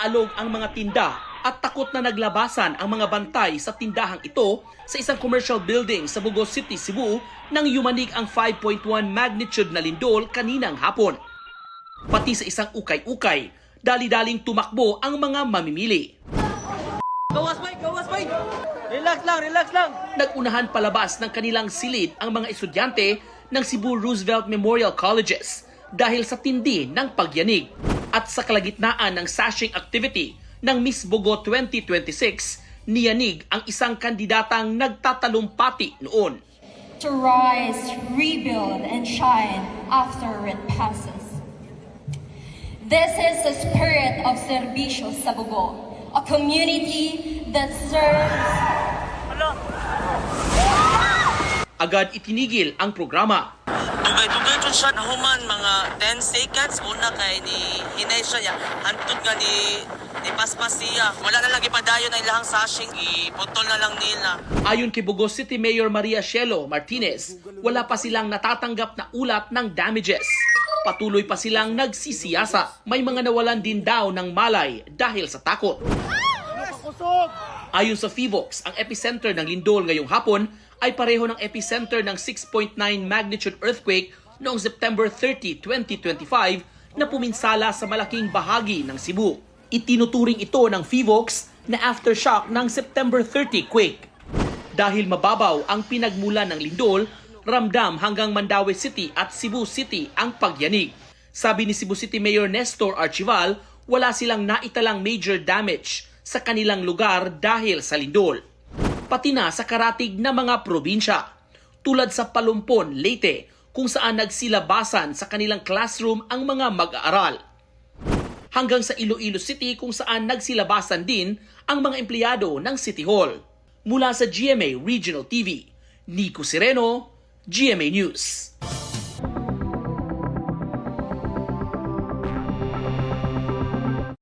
nag-aalog ang mga tinda at takot na naglabasan ang mga bantay sa tindahang ito sa isang commercial building sa Bugo City, Cebu nang yumanig ang 5.1 magnitude na lindol kaninang hapon. Pati sa isang ukay-ukay, dali-daling tumakbo ang mga mamimili. Gawas, Mike! Gawas, Mike! Relax lang, relax lang! Nag-unahan palabas ng kanilang silid ang mga estudyante ng Cebu Roosevelt Memorial Colleges dahil sa tindi ng pagyanig at sa kalagitnaan ng sashing activity ng Miss Bugo 2026, niyanig ang isang kandidatang nagtatalumpati noon. To rise, rebuild, and shine after it passes. This is the spirit of Serbisyo sa Bugo, a community that serves. Agad itinigil ang programa. Dugay-dugay dyan siya nahuman mga 10 seconds. Una kay ni hinay siya ya. Hantod nga ni paspas siya. Wala na lang ipadayon ang ilahang sashing. Iputol na lang nila. Ayon kay Bugo City Mayor Maria Cielo Martinez, wala pa silang natatanggap na ulat ng damages. Patuloy pa silang nagsisiyasa. May mga nawalan din daw ng malay dahil sa takot. Ayon sa FIVOX, ang epicenter ng lindol ngayong hapon ay pareho ng epicenter ng 6.9 magnitude earthquake noong September 30, 2025 na puminsala sa malaking bahagi ng Cebu. Itinuturing ito ng FIVOX na aftershock ng September 30 quake. Dahil mababaw ang pinagmulan ng lindol, ramdam hanggang Mandaue City at Cebu City ang pagyanig. Sabi ni Cebu City Mayor Nestor Archival, wala silang naitalang major damage sa kanilang lugar dahil sa lindol. Pati na sa karatig na mga probinsya, tulad sa Palumpon, Leyte, kung saan nagsilabasan sa kanilang classroom ang mga mag-aaral. Hanggang sa Iloilo City kung saan nagsilabasan din ang mga empleyado ng City Hall. Mula sa GMA Regional TV, Nico Sereno, GMA News.